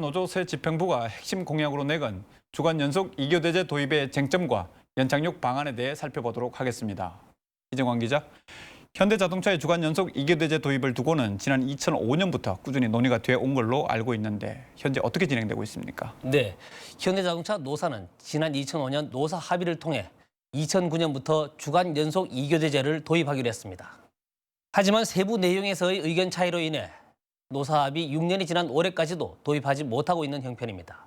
노조 새 집행부가 핵심 공약으로 내건 주간 연속 2교대제 도입의 쟁점과 연착륙 방안에 대해 살펴보도록 하겠습니다. 이정환 기자, 현대자동차의 주간 연속 2교대제 도입을 두고는 지난 2005년부터 꾸준히 논의가 되어 온 걸로 알고 있는데 현재 어떻게 진행되고 있습니까? 네, 현대자동차 노사는 지난 2005년 노사 합의를 통해 2009년부터 주간 연속 2교대제를 도입하기로 했습니다. 하지만 세부 내용에서의 의견 차이로 인해 노사 합의 6년이 지난 올해까지도 도입하지 못하고 있는 형편입니다.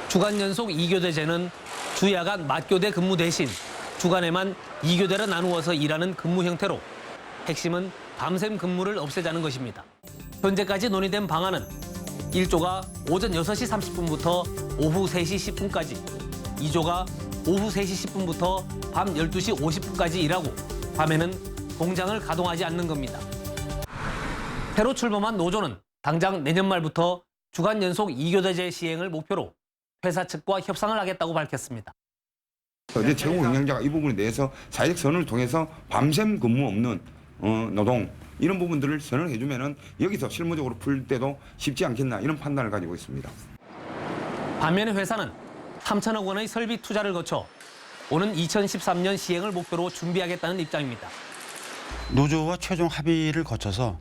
주간 연속 2교대제는 주야간 맞교대 근무 대신 주간에만 2교대로 나누어서 일하는 근무 형태로 핵심은 밤샘 근무를 없애자는 것입니다. 현재까지 논의된 방안은 1조가 오전 6시 30분부터 오후 3시 10분까지, 2조가 오후 3시 10분부터 밤 12시 50분까지 일하고 밤에는 공장을 가동하지 않는 겁니다. 새로 출범한 노조는 당장 내년 말부터 주간 연속 2교대제 시행을 목표로 회사 측과 협상을 하겠다고 밝혔습니다. 어제 최고 경영자가 이 부분에 대해서 사회적 선언을 통해서 밤샘 근무 없는 노동 이런 부분들을 선언을 해주면은 여기서 실무적으로 풀 때도 쉽지 않겠나 이런 판단을 가지고 있습니다. 반면에 회사는 3천억 원의 설비 투자를 거쳐 오는 2013년 시행을 목표로 준비하겠다는 입장입니다. 노조와 최종 합의를 거쳐서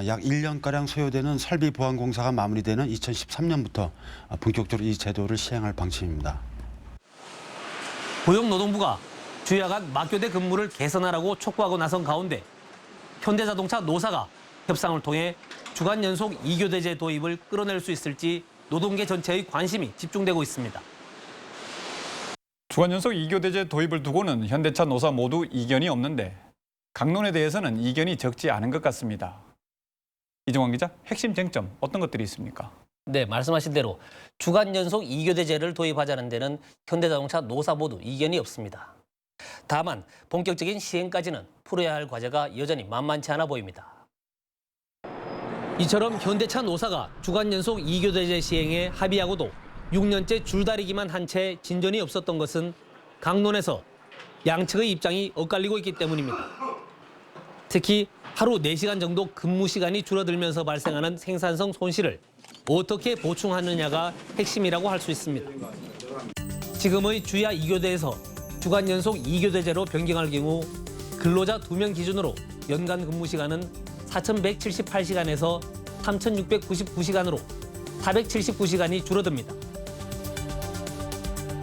약 1년가량 소요되는 설비 보완 공사가 마무리되는 2013년부터 본격적으로 이 제도를 시행할 방침입니다. 고용노동부가 주야간 맞교대 근무를 개선하라고 촉구하고 나선 가운데 현대자동차 노사가 협상을 통해 주간 연속 2교대제 도입을 끌어낼 수 있을지 노동계 전체의 관심이 집중되고 있습니다. 주간 연속 2교대제 도입을 두고는 현대차 노사 모두 이견이 없는데 강론에 대해서는 이견이 적지 않은 것 같습니다. 이정환 기자, 핵심 쟁점 어떤 것들이 있습니까? 네, 말씀하신 대로 주간 연속 2교대제를 도입하자는 데는 현대자동차 노사 모두 이견이 없습니다. 다만 본격적인 시행까지는 풀어야 할 과제가 여전히 만만치 않아 보입니다. 이처럼 현대차 노사가 주간 연속 2교대제 시행에 합의하고도 6년째 줄다리기만 한 채 진전이 없었던 것은 강론에서 양측의 입장이 엇갈리고 있기 때문입니다. 특히 하루 4시간 정도 근무 시간이 줄어들면서 발생하는 생산성 손실을 어떻게 보충하느냐가 핵심이라고 할 수 있습니다. 지금의 주야 2교대에서 주간 연속 2교대제로 변경할 경우 근로자 2명 기준으로 연간 근무 시간은 4,178시간에서 3,699시간으로 479시간이 줄어듭니다.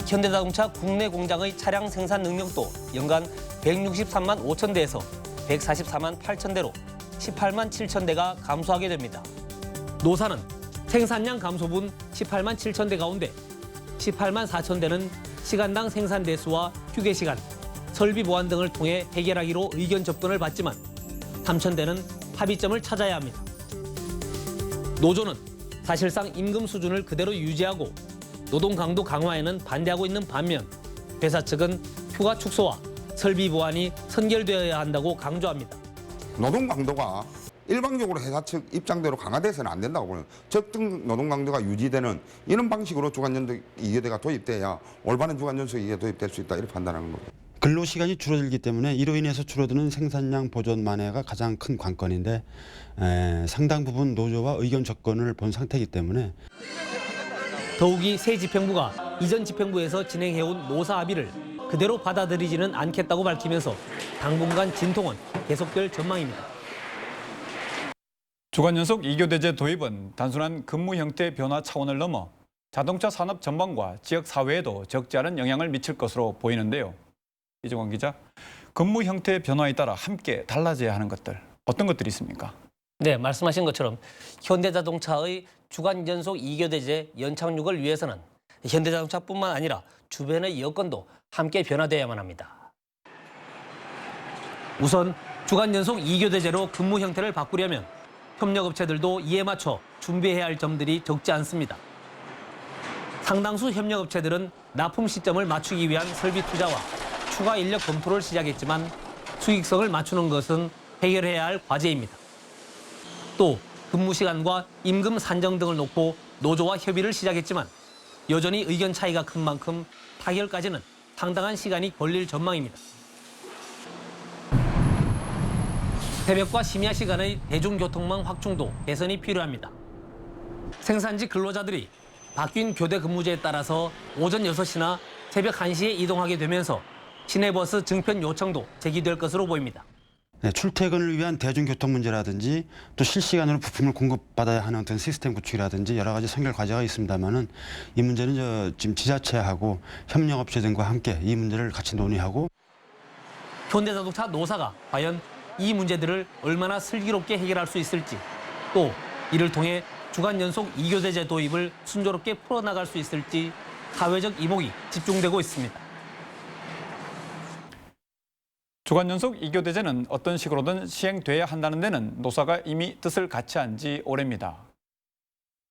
현대자동차 국내 공장의 차량 생산 능력도 연간 163만 5천 대에서 144만 8천 대로 18만 7천 대가 감소하게 됩니다. 노사는 생산량 감소분 18만 7천 대 가운데 18만 4천 대는 시간당 생산 대수와 휴게 시간, 설비 보완 등을 통해 해결하기로 의견 접근을 받지만 3천 대는 합의점을 찾아야 합니다. 노조는 사실상 임금 수준을 그대로 유지하고 노동 강도 강화에는 반대하고 있는 반면 회사 측은 휴가 축소와 설비 보완이 선결되어야 한다고 강조합니다. 노동 강도가 일방적으로 회사 측 입장대로 강화돼서는 안 된다고 보는 적정 노동 강도가 유지되는 이런 방식으로 주간 연속 2교대가 도입돼야 올바른 주간 연속 2교대 도입될 수 있다 이렇게 판단하는 겁니다. 근로시간이 줄어들기 때문에 이로 인해서 줄어드는 생산량 보전 만회가 가장 큰 관건인데 상당 부분 노조와 의견 접근을 본 상태이기 때문에 더욱이 새 집행부가 이전 집행부에서 진행해온 노사 합의를 그대로 받아들이지는 않겠다고 밝히면서 당분간 진통은 계속될 전망입니다. 주간 연속 2교대제 도입은 단순한 근무 형태 변화 차원을 넘어 자동차 산업 전반과 지역 사회에도 적지 않은 영향을 미칠 것으로 보이는데요. 이정환 기자, 근무 형태 변화에 따라 함께 달라져야 하는 것들, 어떤 것들이 있습니까? 네, 말씀하신 것처럼 현대자동차의 주간 연속 2교대제 연착륙을 위해서는 현대자동차뿐만 아니라 주변의 여건도 함께 변화되어야만 합니다. 우선 주간 연속 2교대제로 근무 형태를 바꾸려면 협력업체들도 이에 맞춰 준비해야 할 점들이 적지 않습니다. 상당수 협력업체들은 납품 시점을 맞추기 위한 설비 투자와 추가 인력 검토를 시작했지만 수익성을 맞추는 것은 해결해야 할 과제입니다. 또 근무 시간과 임금 산정 등을 놓고 노조와 협의를 시작했지만 여전히 의견 차이가 큰 만큼 타결까지는 상당한 시간이 걸릴 전망입니다. 새벽과 심야 시간의 대중교통망 확충도 개선이 필요합니다. 생산지 근로자들이 바뀐 교대 근무제에 따라서 오전 6시나 새벽 1시에 이동하게 되면서 시내버스 증편 요청도 제기될 것으로 보입니다. 네, 출퇴근을 위한 대중교통 문제라든지 또 실시간으로 부품을 공급받아야 하는 어떤 시스템 구축이라든지 여러 가지 선결 과제가 있습니다만은 이 문제는 지금 지자체하고 협력업체 등과 함께 이 문제를 같이 논의하고 현대자동차 노사가 과연 이 문제들을 얼마나 슬기롭게 해결할 수 있을지 또 이를 통해 주간 연속 2교대제 도입을 순조롭게 풀어나갈 수 있을지 사회적 이목이 집중되고 있습니다. 주간 연속 2교대제는 어떤 식으로든 시행돼야 한다는 데는 노사가 이미 뜻을 같이 한 지 오래입니다.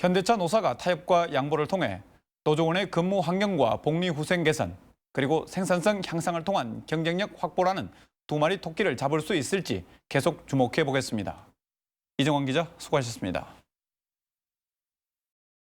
현대차 노사가 타협과 양보를 통해 노조원의 근무 환경과 복리 후생 개선, 그리고 생산성 향상을 통한 경쟁력 확보라는 두 마리 토끼를 잡을 수 있을지 계속 주목해 보겠습니다. 이정원 기자 수고하셨습니다.